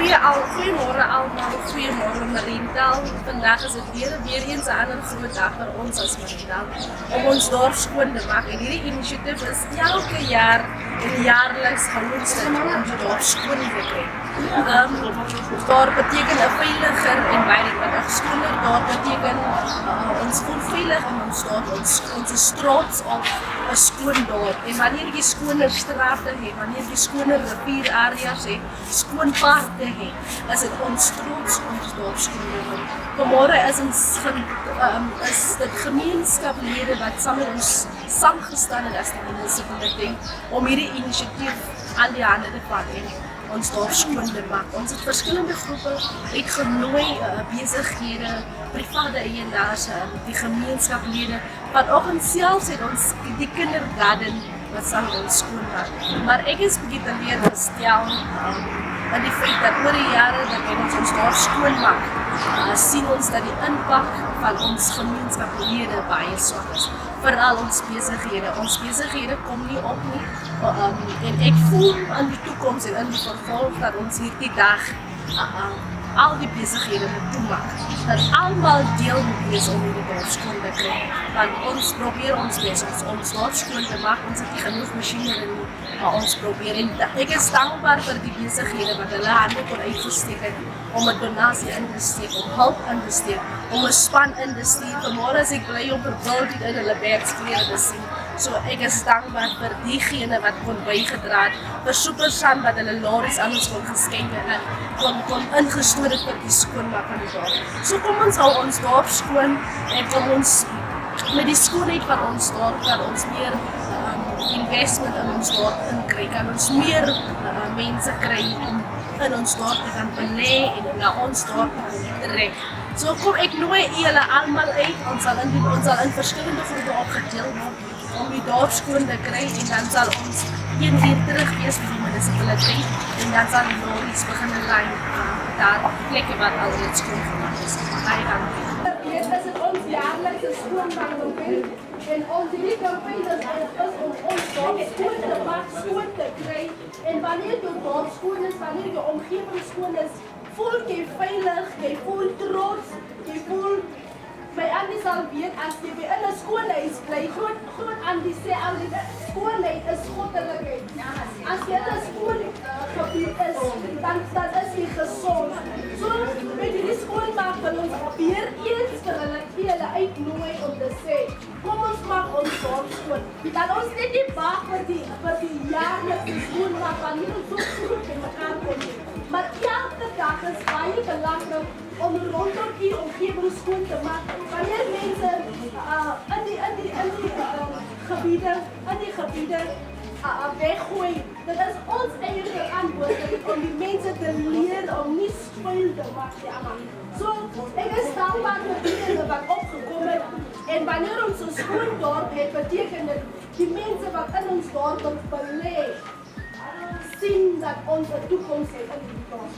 Goeiemôre allemaal, goeiemôre Mariental. Vandaag is het weer eens een groot dag voor ons als Mariental om ons dorp skoon te maken. En hierdie initiatief is elke jaar en jaarlijks gehoord om ons dorp skoon te krijgen. Dorp betekent een veiliger environment. Een skoner dorp betekent ons voel veilig in ons dorp. Ons is trots op een skoon dorp. En wanneer je schone straten hebt, wanneer je schone rivierareas hebt, skoon parke het, is het ons trots om ons dorp skoon te hou. Vanmorgen is dit gemeenskaplede wat saam met ons saamgestaan het as die munisipaliteit om hierdie initiatief aan die hande te vat en ons dorp skoon te maak. Ons het verskillende groepe uitgenooi, besighede, private eienaars, die gemeenskaplede. Vanoggend selfs het ons die kindergarten wat saam met ons skoon maak. Maar ek is bietjie teleurgestel in die feit dat oor die jare dat ons dorp skoon maak, sien ons dat die impak van ons gemeenskaplede baie swak is. Veral ons besighede. Ons besighede kom nie op nie. En ek voel in die toekoms en in die vervolg dat ons hierdie dag al die besighede moet toemaak. Dat almal deel moet wees om hierdie dorp skoon te kry. Want ons probeer ons bes om ons dorp skoon te maak. Ons het nie genoeg masjinerie nie, maar ons probeer. En ek is dankbaar vir die besighede wat hulle hande kon uitgesteek het om 'n donasie in te steek, om hulp in te steek, om 'n span in te stuur. Vanmôre is ek bly om verwilderd in hulle werksklere te sien. So ek is dankbaar vir diegene wat kon bygedra het, vir Supersan wat hulle lorries aan ons kon geskenk het, kon ingestoor het vir die skoonmaak van die dorp. So kom ons hou ons dorp skoon en kom ons met die skoonheid van ons dorp kan ons meer investment in ons dorp inkry, kan ons meer mense kry om in ons dorp te kan belê en na ons dorp te trek. So kom ek nooi julle almal uit, ons sal in verskillende groepe opgedeel word om die dorp skoon te kry en dan sal ons 1 uur terug wees by die munisipaliteit en dan sal die lorries begin ry daar plekke wat alreeds skoon gemaak is. Baie dankie. Dit is ons jaarlikse skoonmaakkampanje en ons hierdie kampanje is om ons dorp skoon te maak, skoon te kry. En wanneer jou dorp skoon is, wanneer jou omgewing skoon is, voel jy veilig, jy voel trots, jy voel. My Andy sal weet as jy by in 'n skoolhuis bly, groot Andy sê al die skoolheid is goddelikheid. As jy 'n skool gebied is, dan is jy gesond. So met hierdie skoolmaak wil ons weer eens vir hulle uitnooi om te sê, kom ons maak ons dorp skoon. Dan ons net nie wag vir die jaarlikse skoolmaak van hier so goed in mekaar kom. Maar elke dag is baie belangrik om rondom die omgewing skoon te maak. Wanneer mense in die gebiede weggooi, dit is ons eie verantwoordelikheid om die mense te leer om nie skuil te maak nie. So, ek is dankbaar vir diegene wat opgekom het en wanneer ons 'n skoon dorp het, beteken dit die mense wat in ons dorp belê sien dat ons 'n toekoms het in die dorp.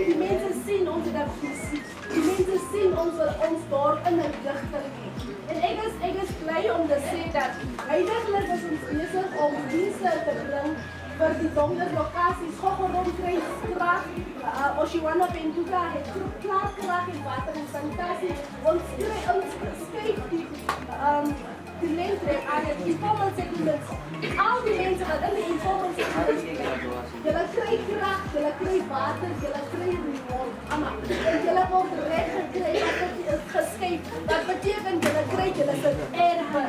Die mense sien ons het 'n visie. Die mense sien ons wil ons dorp in 'n rigting hê. En ek is bly om te sê dat heidaglik is ons besig om dienste te bring vir die donker lokasies, Goggeromkruisstraat, Oshiwana Pentuka het klaar krag en water en sanitasie. Ons skryf die leentrek aan het informal settlements. Al die mense wat in die informal settlements julle kry krag, julle kry water, julle kry reward. Julle word reg gekry wat dit is geskep. Wat beteken julle kry julle se erwe.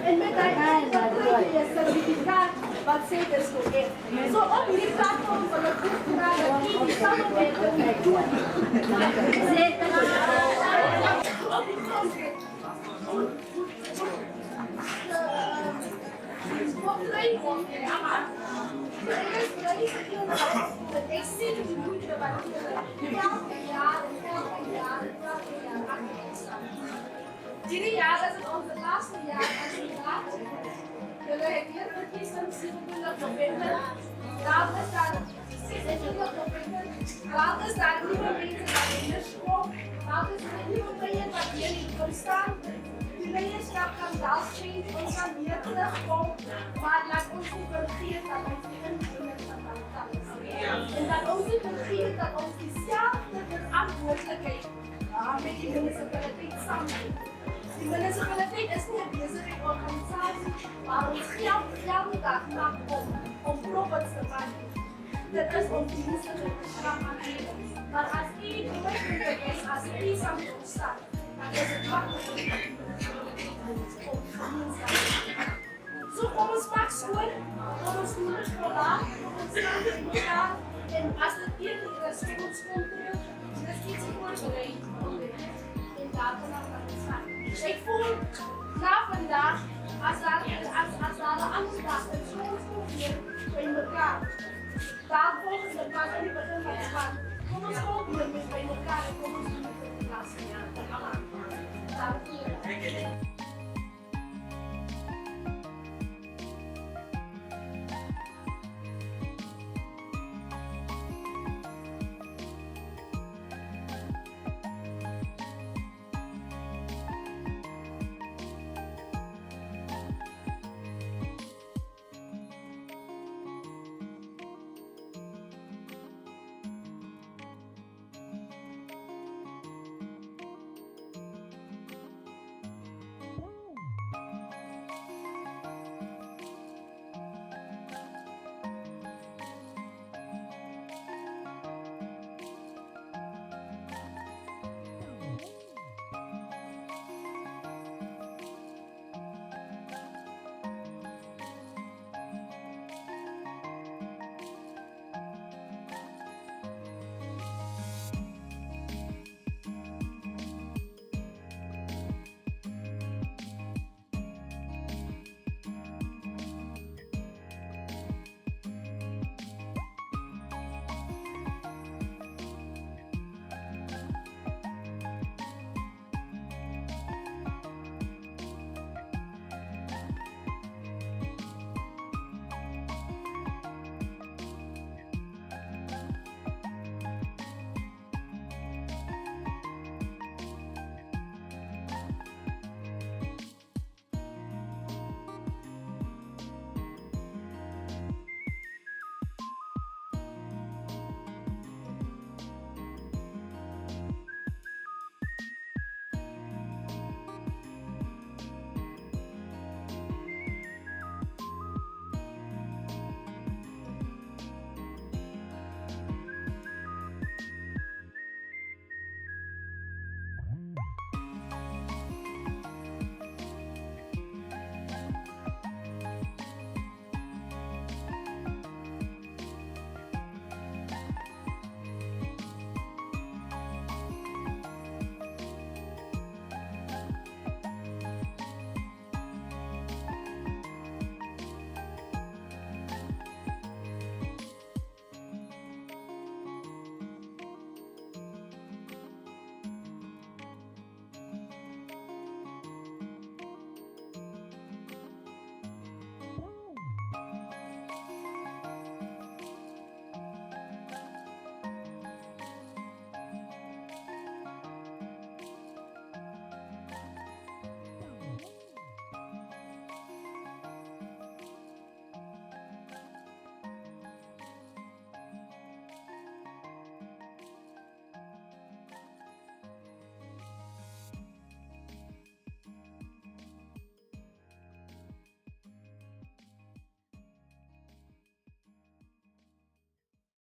En met daai erwe kry jy 'n sertifikaat wat sê dis so erg. So op hierdie platform wil ek goed vra dat u samewerking met doen. Sê ik zie de moeite wat elke jaar dit jaar is het onze laatste jaar als we laten. Jullie hebben hier verkiezing 27 november. Later staan 26 november. Later staan nieuwe mensen naar de school. Later staan nieuwe mensen wat hier niet staan. Die leiderschap kan wel zien, ons kan hier terugkomen, maar laat ons niet vergeten dat ons die invloed van is. En dat ons niet vergeten dat ons die maak. Die munisipaliteit is nie 'n besige organisasie waar ons geld elke dag maak om profits te maak. Dit is om dienste te verskaf aan iemand. Maar as u nooit is, as u saam staan, dan is het makkelijk om dienste. So kom ons maak skoon, kom ons doen het vollaag, kom ons staan in elkaar, en as dit hier die responspunt is, dis iets voorbereid om dit en daarvan af te staan. Ik voel na vandaag, als daar een andere dag is, weer bij elkaar. Daar volgende dag in het begin van het maand, kom ons ook weer bij elkaar en kom ons weer met de klas. Ja, dat kan. Dank je.